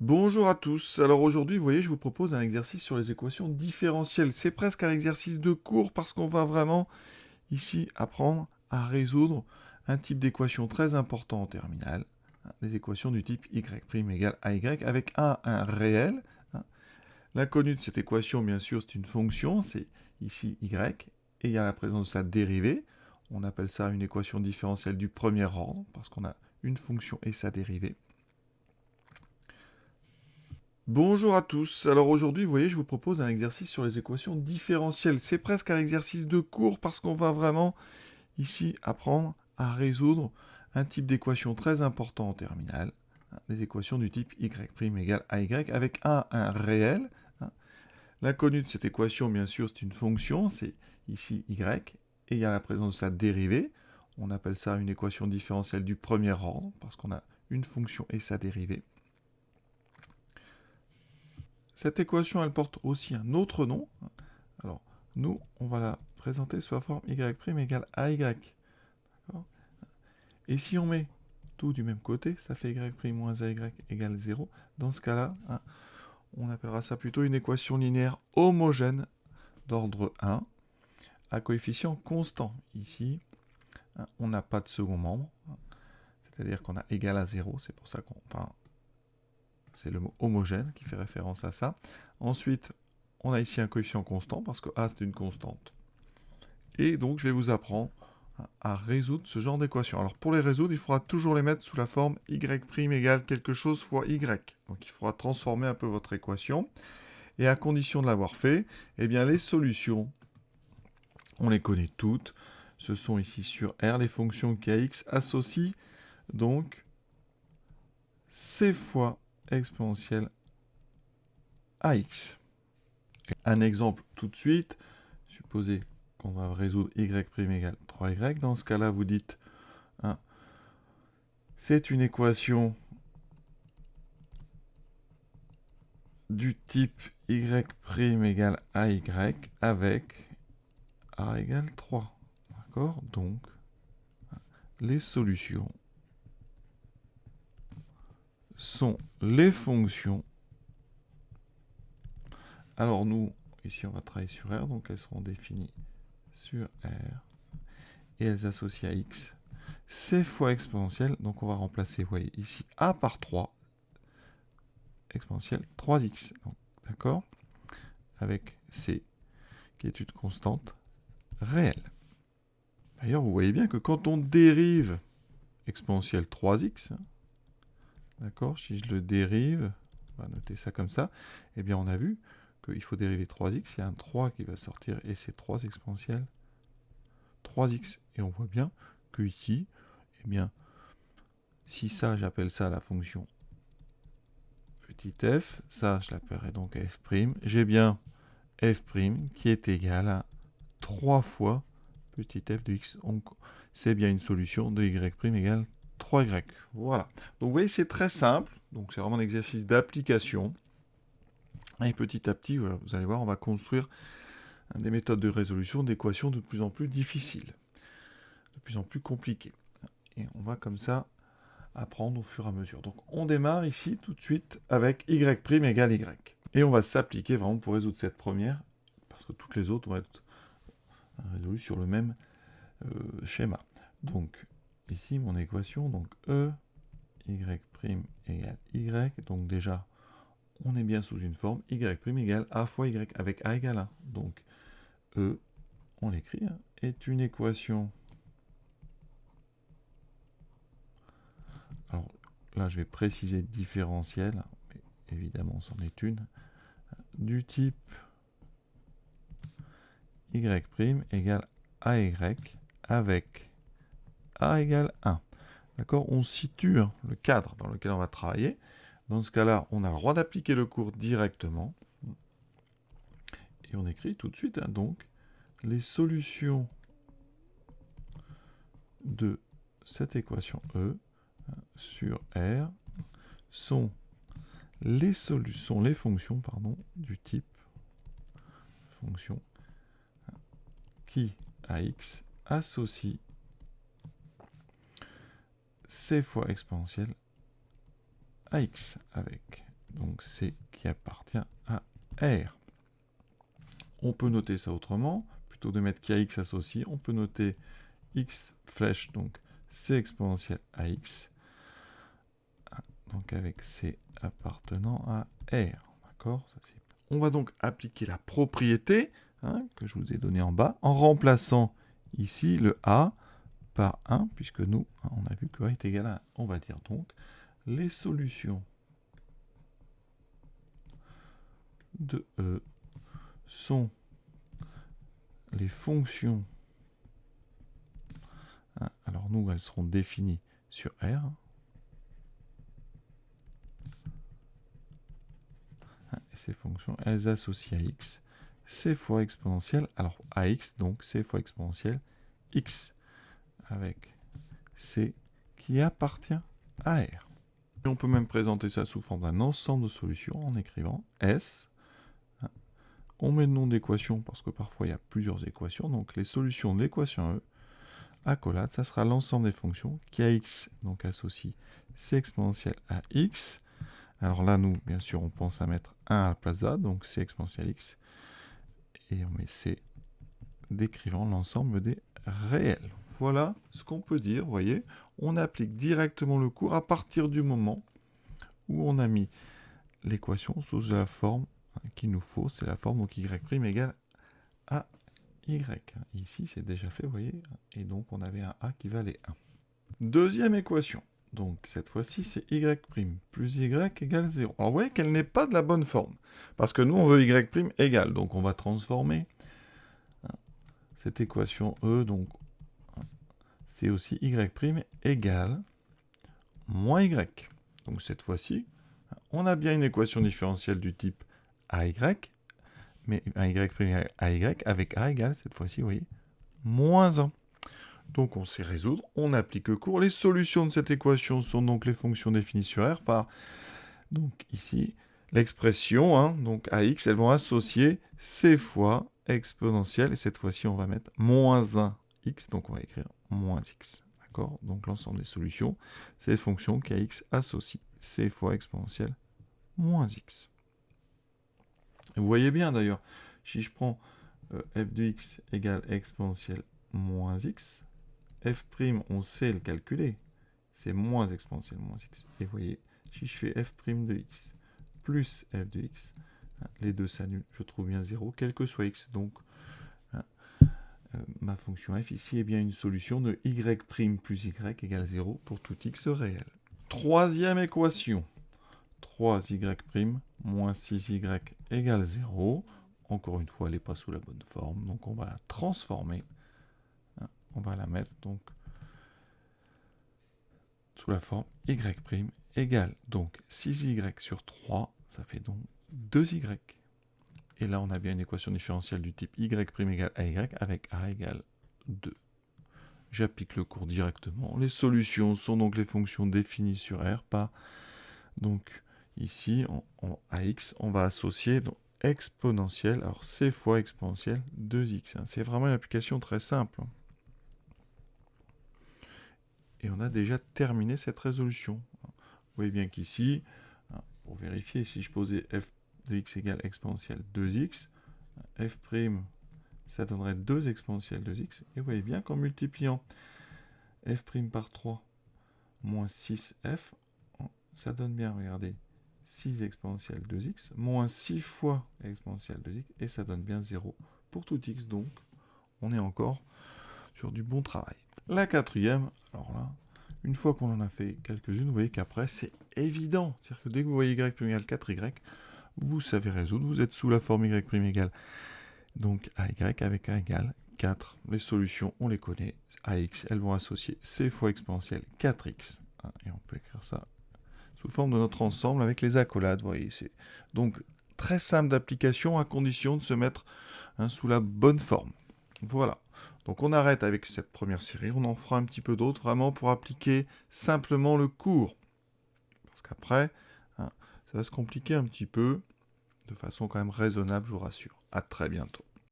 Bonjour à tous. Alors aujourd'hui, vous voyez, je vous propose un exercice sur les équations différentielles. C'est presque un exercice de cours parce qu'on va vraiment ici apprendre à résoudre un type d'équation très important en terminale. Les équations du type y' égale ay avec un réel. L'inconnu de cette équation, bien sûr, c'est une fonction, c'est ici y, et il y a la présence de sa dérivée. On appelle ça une équation différentielle du premier ordre parce qu'on a une fonction et sa dérivée. Bonjour à tous. Alors aujourd'hui, vous voyez, je vous propose un exercice sur les équations différentielles. C'est presque un exercice de cours parce qu'on va vraiment ici apprendre à résoudre un type d'équation très important en terminale. Les équations du type y' égale ay avec un réel. L'inconnu de cette équation, bien sûr, c'est une fonction, c'est ici y, et il y a la présence de sa dérivée. On appelle ça une équation différentielle du premier ordre parce qu'on a une fonction et sa dérivée. Cette équation, elle porte aussi un autre nom. Alors, nous, on va la présenter sous la forme y' égale ay. Et si on met tout du même côté, ça fait y' moins ay égale 0. Dans ce cas-là, on appellera ça plutôt une équation linéaire homogène d'ordre 1 à coefficient constant. Ici, on n'a pas de second membre, c'est-à-dire qu'on a égal à 0. C'est pour ça qu'on... Enfin, c'est le mot homogène qui fait référence à ça. Ensuite, on a ici un coefficient constant, parce que A, c'est une constante. Et donc, je vais vous apprendre à résoudre ce genre d'équation. Alors, pour les résoudre, il faudra toujours les mettre sous la forme y' égale quelque chose fois y. Donc, il faudra transformer un peu votre équation. Et à condition de l'avoir fait, eh bien, les solutions, on les connaît toutes. Ce sont ici sur R les fonctions kx associent donc c fois exponentielle ax. Un exemple tout de suite. Supposez qu'on va résoudre y' égale 3y. Dans ce cas-là, vous dites, c'est une équation du type y' égale ay avec a égale 3. D'accord? Donc, les solutions sont les fonctions. Alors nous, ici on va travailler sur R, donc elles seront définies sur R. Et elles associent à X. C fois exponentielle, donc on va remplacer, vous voyez, ici A par 3, exponentielle 3X. D'accord? Avec C, qui est une constante réelle. D'ailleurs, vous voyez bien que quand on dérive exponentielle 3x, d'accord, si je le dérive, on va noter ça comme ça, eh bien on a vu qu'il faut dériver 3x, il y a un 3 qui va sortir, et c'est 3 exponentielle 3x. Et on voit bien que ici, eh bien, si ça, j'appelle ça la fonction petit f, ça, je l'appellerai donc f', j'ai bien f' qui est égal à 3 fois petit f de x. Donc, c'est bien une solution de y' égale 3y. Voilà. Donc, vous voyez, c'est très simple. Donc, c'est vraiment un exercice d'application. Et petit à petit, voilà, vous allez voir, on va construire des méthodes de résolution d'équations de plus en plus difficiles, de plus en plus compliquées. Et on va comme ça apprendre au fur et à mesure. Donc, on démarre ici tout de suite avec y' égale y. Et on va s'appliquer vraiment pour résoudre cette première, parce que toutes les autres vont être résolues sur le même schéma. Donc, ici, mon équation, donc E, y' égale y. Donc déjà, on est bien sous une forme y' égale a fois y, avec a égale 1. Donc, E, on l'écrit, est une équation. Alors, là, je vais préciser différentielle, mais évidemment, c'en est une, du type y' égale ay avec a égale 1. D'accord? On situe le cadre dans lequel on va travailler. Dans ce cas-là, on a le droit d'appliquer le cours directement. Et on écrit tout de suite, donc, les solutions de cette équation E sur R sont les fonctions du type fonction qui à x associe c fois exponentielle à x avec donc C qui appartient à R. On peut noter ça autrement, plutôt que de mettre KX associé, on peut noter X flèche, donc C exponentielle à X, donc avec C appartenant à R. D'accord ? On va donc appliquer la propriété que je vous ai donnée en bas, en remplaçant ici le A par 1, puisque nous, on a vu que A est égal à 1. On va dire donc les solutions de E sont les fonctions. Alors nous, elles seront définies sur R. Et ces fonctions, elles associent à X. C fois exponentielle, alors AX, donc C fois exponentielle X, avec C qui appartient à R. Et on peut même présenter ça sous forme d'un ensemble de solutions en écrivant S. On met le nom d'équation parce que parfois il y a plusieurs équations. Donc les solutions de l'équation E, accolade, ça sera l'ensemble des fonctions qui a X, donc associe C exponentielle à X. Alors là, nous, bien sûr, on pense à mettre 1 à la place de A, donc C exponentielle X. Et on met C décrivant l'ensemble des réels. Voilà ce qu'on peut dire, vous voyez. On applique directement le cours à partir du moment où on a mis l'équation sous la forme qu'il nous faut. C'est la forme donc y' égale à y. Ici, c'est déjà fait, vous voyez. Et donc, on avait un a qui valait 1. Deuxième équation. Donc, cette fois-ci, c'est y' plus y égale 0. Alors, vous voyez qu'elle n'est pas de la bonne forme. Parce que nous, on veut y' égale. Donc, on va transformer cette équation E. Donc, c'est aussi y' égale moins y. Donc, cette fois-ci, on a bien une équation différentielle du type AY, mais un y' AY avec A égale, cette fois-ci, vous voyez, moins 1. Donc on sait résoudre, on applique le cours. Les solutions de cette équation sont donc les fonctions définies sur R par, donc ici, l'expression, donc AX, elles vont associer C fois exponentielle, et cette fois-ci on va mettre moins 1x, donc on va écrire moins x. D'accord ? Donc l'ensemble des solutions, c'est les fonctions qu'AX associe C fois exponentielle moins x. Et vous voyez bien d'ailleurs, si je prends f de x égale exponentielle moins x, f', on sait le calculer, c'est moins exponentielle moins x. Et vous voyez, si je fais f' de x plus f de x, les deux s'annulent, je trouve bien 0, quel que soit x. Donc, ma fonction f ici est bien une solution de y' plus y égale 0 pour tout x réel. Troisième équation, 3y' moins 6y égale 0. Encore une fois, elle n'est pas sous la bonne forme, donc on va la transformer. On va la mettre donc sous la forme y' égale donc 6y sur 3, ça fait donc 2y. Et là, on a bien une équation différentielle du type y' égale ay avec a égale 2. J'applique le cours directement. Les solutions sont donc les fonctions définies sur R par, donc ici, en AX, on va associer donc, exponentielle, alors C fois exponentielle 2x. C'est vraiment une application très simple. Et on a déjà terminé cette résolution. Vous voyez bien qu'ici, pour vérifier, si je posais f de x égale exponentielle 2x, f', ça donnerait 2 exponentielle 2x. Et vous voyez bien qu'en multipliant f' par 3 moins 6f, ça donne bien, regardez, 6 exponentielle 2x, moins 6 fois exponentielle 2x, et ça donne bien 0 pour tout x. Donc, on est encore sur du bon travail. La quatrième, alors là, une fois qu'on en a fait quelques-unes, vous voyez qu'après, c'est évident. C'est-à-dire que dès que vous voyez y' égale 4y, vous savez résoudre, vous êtes sous la forme y' égale donc AY avec A égale 4. Les solutions, on les connaît. AX, elles vont associer C fois exponentielle 4x. Et on peut écrire ça sous forme de notre ensemble avec les accolades. Vous voyez, c'est donc très simple d'application à condition de se mettre sous la bonne forme. Voilà. Donc on arrête avec cette première série. On en fera un petit peu d'autres vraiment pour appliquer simplement le cours. Parce qu'après, ça va se compliquer un petit peu de façon quand même raisonnable, je vous rassure. À très bientôt.